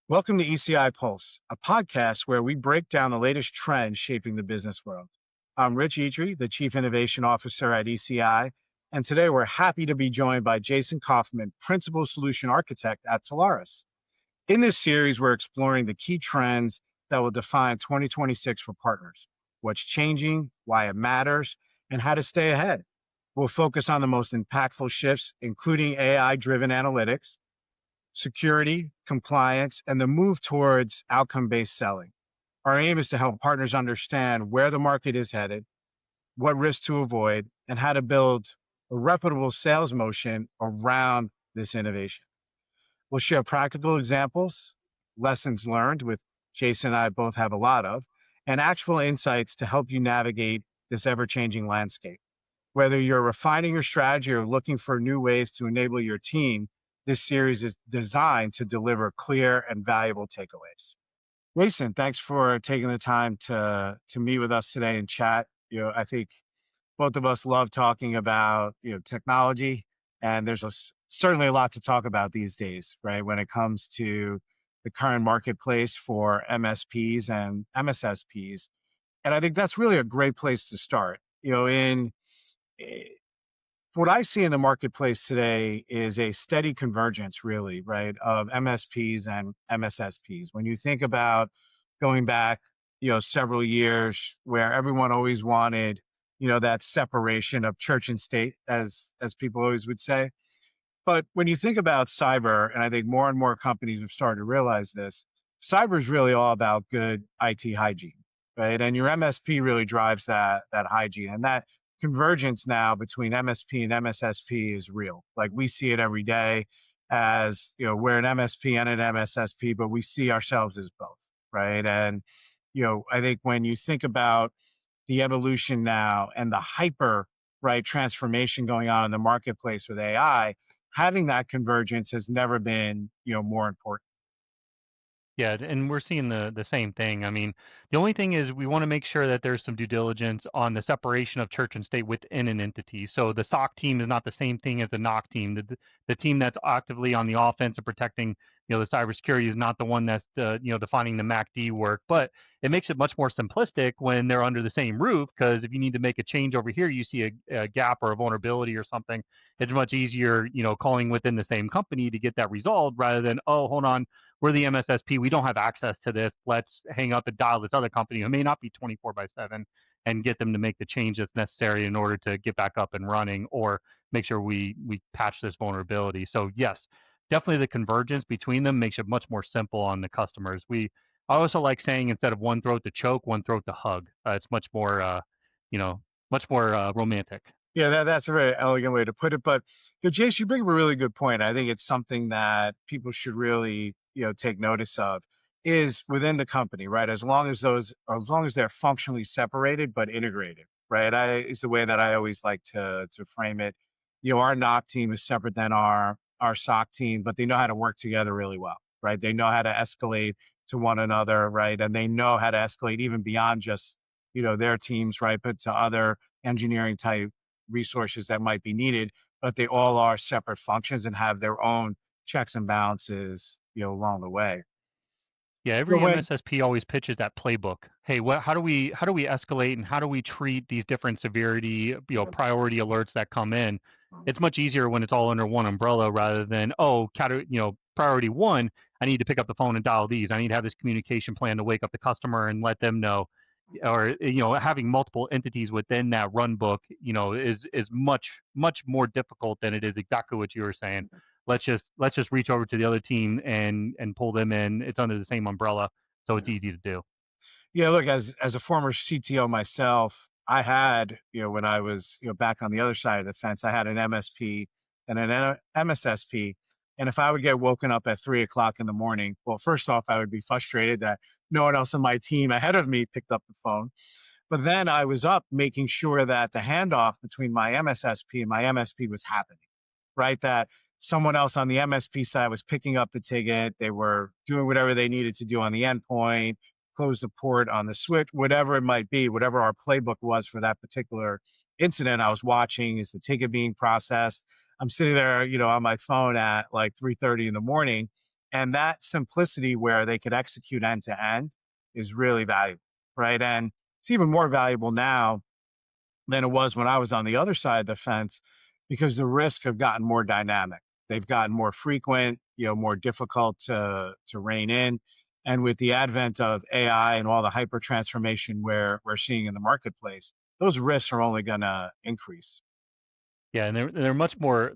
Welcome to ECI Pulse, a podcast where we break down the latest trends shaping the business world. I'm Rich Itri, the Chief Innovation Officer at ECI, and today we're happy to be joined by Jason Kaufman, Principal Solution Architect at Telarus. In this series, we're exploring the key trends that will define 2026 for partners, what's changing, why it matters, and how to stay ahead. We'll focus on the most impactful shifts, including AI-driven analytics, security, compliance, and the move towards outcome-based selling. Our aim is to help partners understand where the market is headed, what risks to avoid, and how to build a reputable sales motion around this innovation. We'll share practical examples, lessons learned, with Jason and I both have a lot of, and actual insights to help you navigate this ever-changing landscape. Whether you're refining your strategy or looking for new ways to enable your team, this series is designed to deliver clear and valuable takeaways. Jason, thanks for taking the time to meet with us today and chat. I think both of us love talking about technology, and there's certainly a lot to talk about these days, right? When it comes to the current marketplace for MSPs and MSSPs, and I think that's really a great place to start. Eh, what I see in the marketplace today is a steady convergence, really, right, of MSPs and MSSPs. When you think about going back, several years, where everyone always wanted, that separation of church and state, as people always would say. But when you think about cyber, and I think more and more companies have started to realize this, cyber is really all about good IT hygiene, right? And your MSP really drives that hygiene, and that convergence now between MSP and MSSP is real. Like, we see it every day as, we're an MSP and an MSSP, but we see ourselves as both, right? And I think when you think about the evolution now and the hyper, right, transformation going on in the marketplace with AI, having that convergence has never been, more important. Yeah, and we're seeing the same thing. I mean, the only thing is we want to make sure that there's some due diligence on the separation of church and state within an entity. So the SOC team is not the same thing as the NOC team. The team that's actively on the offense and protecting, the cybersecurity is not the one that's defining the MACD work. But it makes it much more simplistic when they're under the same roof, because if you need to make a change over here, you see a gap or a vulnerability or something, it's much easier, calling within the same company to get that resolved rather than, oh, hold on, we're the MSSP. We don't have access to this. Let's hang up and dial this other company who may not be 24/7 and get them to make the change that's necessary in order to get back up and running, or make sure we patch this vulnerability. So yes, definitely the convergence between them makes it much more simple on the customers. I also like saying, instead of one throat to choke, one throat to hug. It's much more, much more romantic. Yeah, that's a very elegant way to put it. But Jace, you bring up a really good point. I think it's something that people should really, take notice of, is within the company, right? As long as they're functionally separated but integrated, right? Is the way that I always like to frame it. Our NOC team is separate than our SOC team, but they know how to work together really well, right? They know how to escalate to one another, right? And they know how to escalate even beyond just their teams, right? But to other engineering type resources that might be needed, but they all are separate functions and have their own checks and balances, along the way. Yeah, So every when MSSP always pitches that playbook. Hey, how do we escalate, and how do we treat these different severity, priority alerts that come in? It's much easier when it's all under one umbrella rather than, oh, priority one, I need to pick up the phone and dial these. I need to have this communication plan to wake up the customer and let them know. Or having multiple entities within that run book, is much more difficult than it is exactly what you were saying. Let's just reach over to the other team and pull them in. It's under the same umbrella, so it's easy to do. Yeah, look, as a former CTO myself, I had, when I was, back on the other side of the fence, I had an MSP and an MSSP. And if I would get woken up at 3 o'clock in the morning, well, first off, I would be frustrated that no one else on my team ahead of me picked up the phone. But then I was up making sure that the handoff between my MSSP and my MSP was happening, right? That someone else on the MSP side was picking up the ticket. They were doing whatever they needed to do on the endpoint, close the port on the switch, whatever it might be, whatever our playbook was for that particular incident. I was watching, is the ticket being processed? I'm sitting there, on my phone at like 3:30 in the morning, And that simplicity where they could execute end to end is really valuable, right? And it's even more valuable now than it was when I was on the other side of the fence because the risks have gotten more dynamic. They've gotten more frequent, more difficult to rein in. And with the advent of AI and all the hyper transformation we're seeing in the marketplace, those risks are only going to increase. Yeah, and they're much more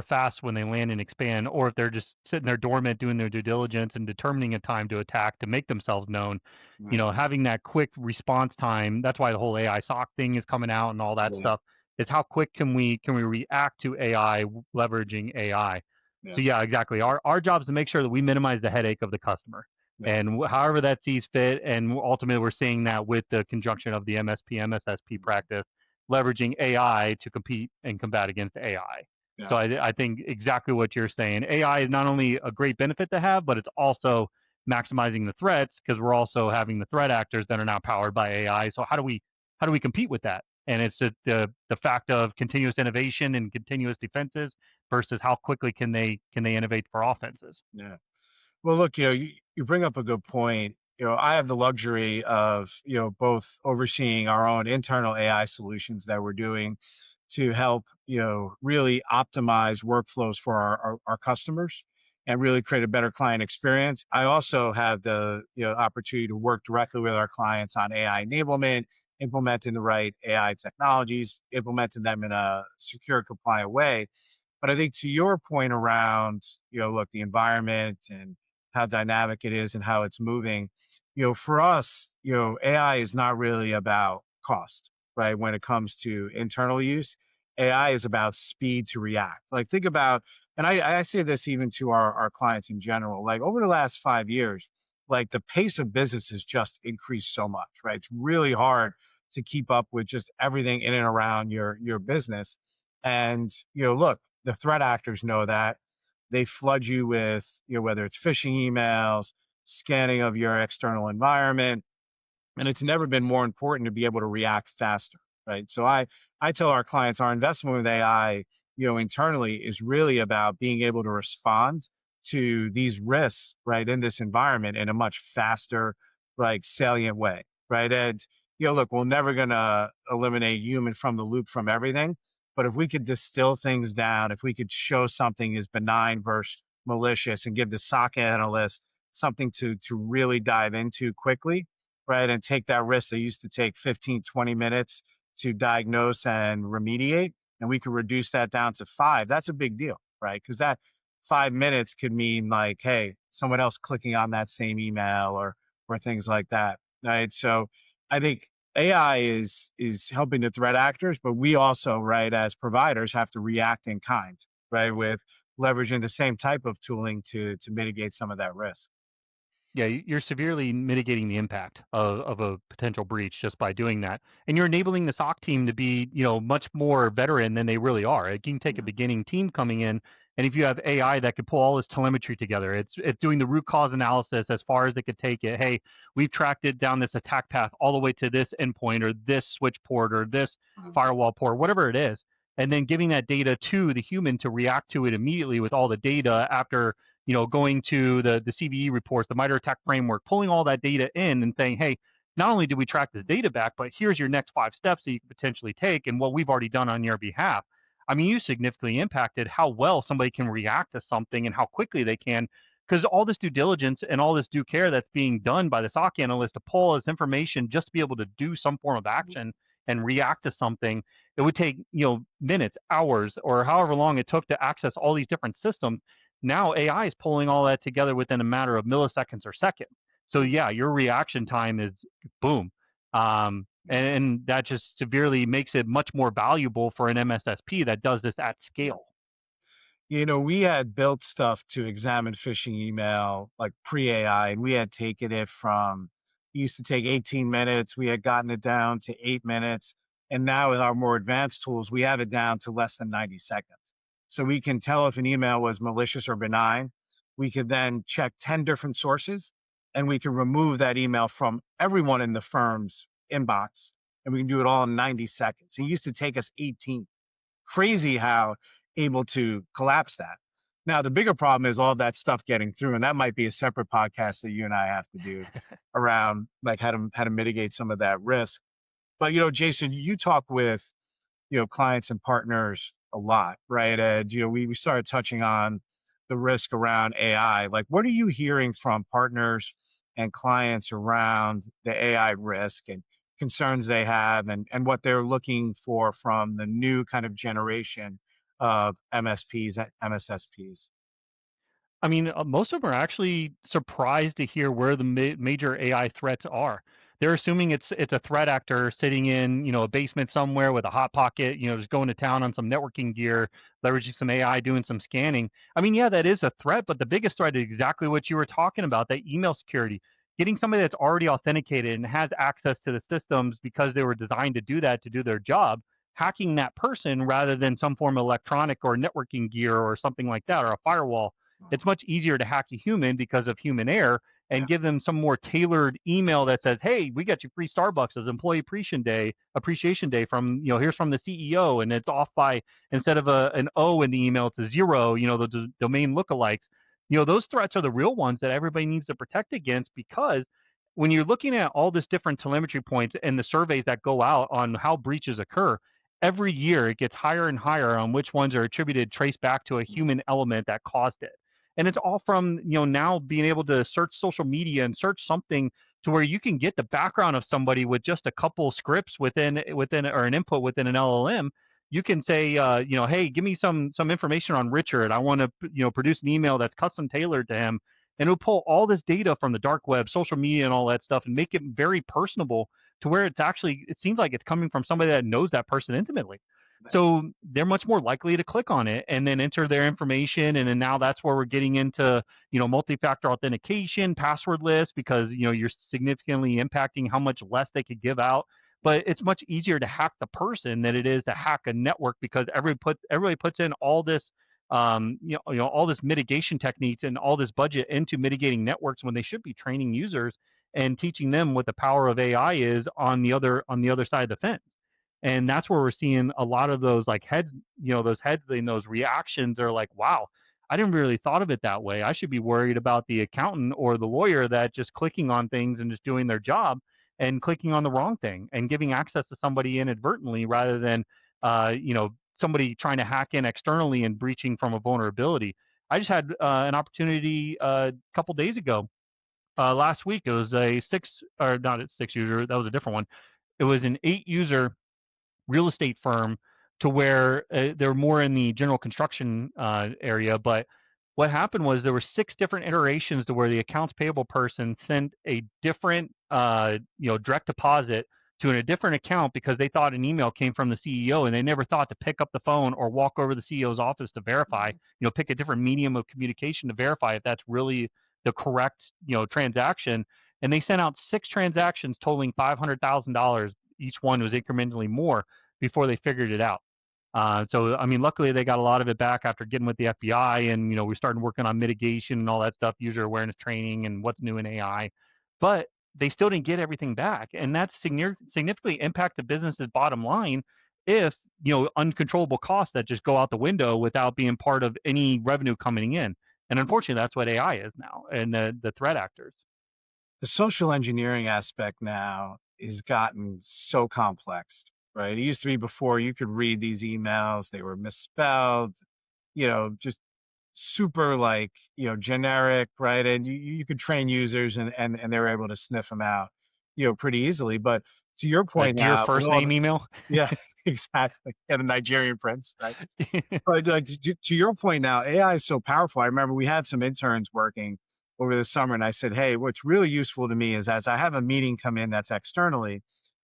fast when they land and expand, or if they're just sitting there dormant doing their due diligence and determining a time to attack to make themselves known. Right. Having that quick response time. That's why the whole AI SOC thing is coming out and all that Yeah. stuff. Is how quick can we react to AI leveraging AI? Yeah. So yeah, exactly. Our job is to make sure that we minimize the headache of the customer, Yeah. and however that sees fit. And ultimately, we're seeing that with the conjunction of the MSP MSSP practice leveraging AI to compete and combat against AI. Yeah. So I think exactly what you're saying. AI is not only a great benefit to have, but it's also maximizing the threats because we're also having the threat actors that are now powered by AI. So how do we compete with that? And it's the fact of continuous innovation and continuous defenses versus how quickly can they innovate for offenses. Yeah. Well, look, you bring up a good point. I have the luxury of, both overseeing our own internal AI solutions that we're doing to help, really optimize workflows for our customers and really create a better client experience. I also have the, opportunity to work directly with our clients on AI enablement, implementing the right AI technologies, implementing them in a secure, compliant way. But I think to your point around, look, the environment and how dynamic it is and how it's moving, for us, AI is not really about cost, right? When it comes to internal use, AI is about speed to react. Like think about, and I say this even to our clients in general, like over the last 5 years, like the pace of business has just increased so much, right? It's really hard to keep up with just everything in and around your business. And, look, the threat actors know that. They flood you with, whether it's phishing emails, scanning of your external environment, and it's never been more important to be able to react faster, right? So I tell our clients our investment with AI, internally is really about being able to respond to these risks, right, in this environment in a much faster, like salient way, right? And look, we're never gonna eliminate human from the loop from everything, but if we could distill things down, if we could show something is benign versus malicious and give the SOC analyst something to really dive into quickly, right? And take that risk that used to take 15, 20 minutes to diagnose and remediate. And we could reduce that down to 5. That's a big deal, right? Because that 5 minutes could mean like, hey, someone else clicking on that same email or things like that. Right. So I think AI is helping the threat actors, but we also, right, as providers have to react in kind, right, with leveraging the same type of tooling to mitigate some of that risk. Yeah, you're severely mitigating the impact of a potential breach just by doing that. And you're enabling the SOC team to be, much more veteran than they really are. You can take a Yeah. beginning team coming in, and if you have AI that could pull all this telemetry together, it's doing the root cause analysis as far as it could take it. Hey, we've tracked it down this attack path all the way to this endpoint or this switch port or this firewall port, whatever it is, and then giving that data to the human to react to it immediately with all the data after going to the CVE reports, the MITRE ATT&CK framework, pulling all that data in and saying, hey, not only did we track this data back, but here's your next 5 steps that you can potentially take and what we've already done on your behalf. I mean, you significantly impacted how well somebody can react to something and how quickly they can, because all this due diligence and all this due care that's being done by the SOC analyst to pull this information just to be able to do some form of action and react to something, it would take minutes, hours, or however long it took to access all these different systems. Now AI is pulling all that together within a matter of milliseconds or seconds. So yeah, your reaction time is boom. And that just severely makes it much more valuable for an MSSP that does this at scale. We had built stuff to examine phishing email like pre AI, and we had taken it from, it used to take 18 minutes. We had gotten it down to 8 minutes. And now with our more advanced tools, we have it down to less than 90 seconds. So we can tell if an email was malicious or benign. We could then check 10 different sources and we can remove that email from everyone in the firm's inbox. And we can do it all in 90 seconds. It used to take us 18. Crazy how able to collapse that. Now, the bigger problem is all that stuff getting through, and that might be a separate podcast that you and I have to do around like how to mitigate some of that risk. But Jason, you talk with clients and partners a lot, right? And we started touching on the risk around AI. Like, what are you hearing from partners and clients around the AI risk and concerns they have, and what they're looking for from the new kind of generation of MSPs and MSSPs? I mean, most of them are actually surprised to hear where the major AI threats are. They're assuming it's a threat actor sitting in a basement somewhere with a hot pocket, just going to town on some networking gear, leveraging some AI, doing some scanning. I mean, yeah, that is a threat, but the biggest threat is exactly what you were talking about, that email security. Getting somebody that's already authenticated and has access to the systems because they were designed to do that, to do their job, hacking that person rather than some form of electronic or networking gear or something like that, or a firewall. It's much easier to hack a human because of human error Yeah. and give them some more tailored email that says, "Hey, we got you free Starbucks as Employee Appreciation Day from here's from the CEO," and it's off by, instead of an O in the email, it's a zero. The domain lookalikes. Those threats are the real ones that everybody needs to protect against, because when you're looking at all this different telemetry points and the surveys that go out on how breaches occur, every year it gets higher and higher on which ones are attributed, traced back to a human element that caused it. And it's all from now being able to search social media and search something to where you can get the background of somebody with just a couple scripts within or an input within an LLM. You can say, hey, give me some information on Richard. I want to produce an email that's custom tailored to him, and it'll pull all this data from the dark web, social media, and all that stuff, and make it very personable to where it seems like it's coming from somebody that knows that person intimately. So they're much more likely to click on it and then enter their information. And then now that's where we're getting into, multi-factor authentication, passwordless, because, you're significantly impacting how much less they could give out. But it's much easier to hack the person than it is to hack a network, because everybody puts in all this, all this mitigation techniques and all this budget into mitigating networks when they should be training users and teaching them what the power of AI is on the other side of the fence. And that's where we're seeing a lot of those like heads, those heads and those reactions are like, wow, I didn't really thought of it that way. I should be worried about the accountant or the lawyer that just clicking on things and just doing their job and clicking on the wrong thing and giving access to somebody inadvertently, rather than, somebody trying to hack in externally and breaching from a vulnerability. I just had an opportunity a couple days ago. Last week, it was a six, or not a six user, that was a different one. It was an 8 user real estate firm, to where they're more in the general construction area. But what happened was there were 6 different iterations to where the accounts payable person sent a different, direct deposit to a different account because they thought an email came from the CEO, and they never thought to pick up the phone or walk over to the CEO's office to verify, pick a different medium of communication to verify if that's really the correct, transaction. And they sent out 6 transactions totaling $500,000. Each one was incrementally more before they figured it out. So, I mean, luckily they got a lot of it back after getting with the FBI, and we started working on mitigation and all that stuff, user awareness training, and what's new in AI. But they still didn't get everything back, and that's significantly impact the business's bottom line if uncontrollable costs that just go out the window without being part of any revenue coming in. And unfortunately, that's what AI is now, and the threat actors. The social engineering aspect now has gotten so complex, right? It used to be before you could read these emails, they were misspelled, just super like, generic, right? And you could train users and they were able to sniff them out, pretty easily. But to your That point dear now, with first all the, name email. yeah, exactly. And the Nigerian prince, right? But like to your point now, AI is so powerful. I remember we had some interns working over the summer, and I said, "Hey, what's really useful to me is as I have a meeting come in that's externally,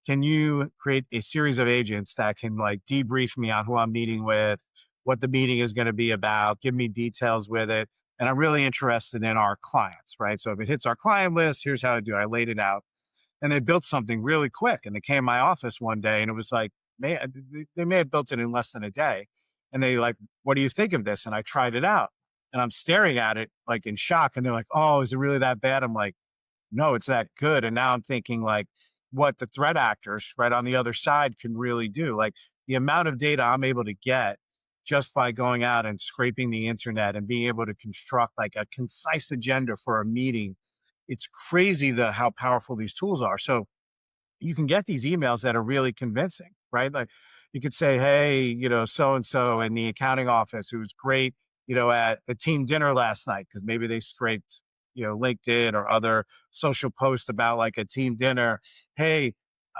can you create a series of agents that can like debrief me on who I'm meeting with, what the meeting is going to be about, give me details with it, and I'm really interested in our clients, right? So if it hits our client list, here's how to do it. I laid it out, and they built something really quick. And they came to my office one day, and it was like, they may have built it in less than a day. And they like, what do you think of this? And I tried it out, and I'm staring at it like in shock. And they're like, oh, is it really that bad? I'm like, no, it's that good. And now I'm thinking like what the threat actors right on the other side can really do. Like the amount of data I'm able to get just by going out and scraping the internet and being able to construct like a concise agenda for a meeting. It's crazy how powerful these tools are. So you can get these emails that are really convincing, right? Like you could say, hey, so and so in the accounting office who's great, at the team dinner last night, because maybe they scraped, LinkedIn or other social posts about like a team dinner. Hey,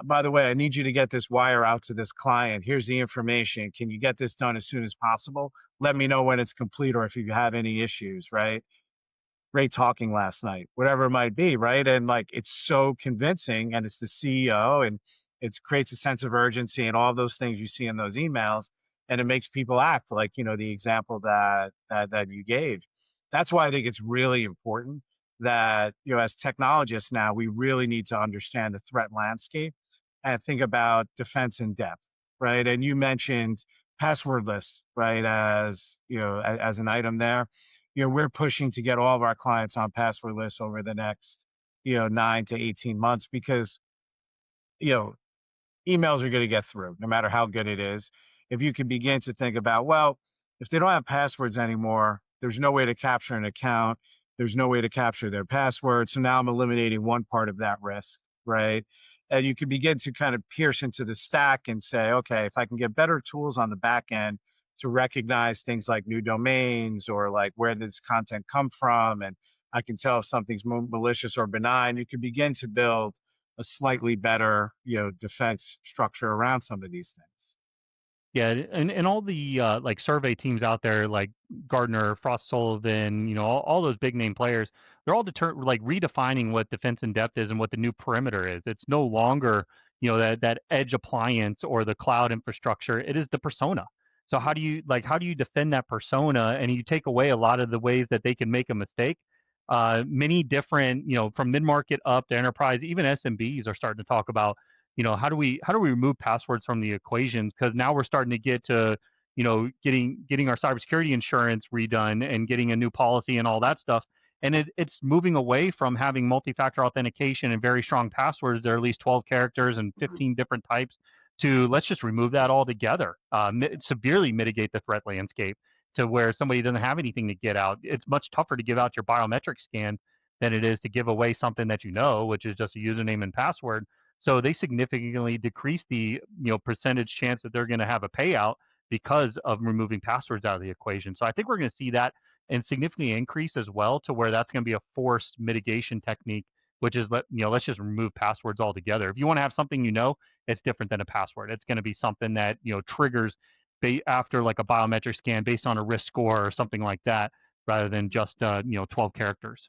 by the way, I need you to get this wire out to this client. Here's the information. Can you get this done as soon as possible? Let me know when it's complete or if you have any issues, right? Great talking last night, whatever it might be, right? And like it's so convincing, and it's the CEO, and it creates a sense of urgency and all those things you see in those emails, and it makes people act like the example that you gave. That's why I think it's really important that as technologists now we really need to understand the threat landscape and think about defense in depth, right? And you mentioned passwordless, right, as an item there. We're pushing to get all of our clients on passwordless over the next, 9 to 18 months because, you know, emails are going to get through no matter how good it is. If you can begin to think about, well, if they don't have passwords anymore, there's no way to capture an account. There's no way to capture their password. So now I'm eliminating one part of that risk, right? And you can begin to kind of pierce into the stack and say, okay, if I can get better tools on the back end to recognize things like new domains or like where did this content come from, and I can tell if something's malicious or benign, you can begin to build a slightly better, defense structure around some of these things. Yeah, and all the like survey teams out there, like Gardner, Frost Sullivan, all those big name players, they're all like redefining what defense in depth is and what the new perimeter is. It's no longer that edge appliance or the cloud infrastructure. It is the persona. So how do you defend that persona, and you take away a lot of the ways that they can make a mistake. Many different, from mid market up to enterprise, even SMBs are starting to talk about how do we remove passwords from the equations? Because now we're starting to get to getting our cybersecurity insurance redone and getting a new policy and all that stuff. And it's moving away from having multi-factor authentication and very strong passwords that are at least 12 characters and 15 different types to let's just remove that altogether, severely mitigate the threat landscape to where somebody doesn't have anything to get out. It's much tougher to give out your biometric scan than it is to give away something that which is just a username and password. So they significantly decrease the percentage chance that they're going to have a payout because of removing passwords out of the equation. So I think we're going to see that and significantly increase as well to where that's going to be a forced mitigation technique, which is let's just remove passwords altogether. If you want to have something it's different than a password. It's going to be something that triggers after like a biometric scan based on a risk score or something like that, rather than just 12 characters.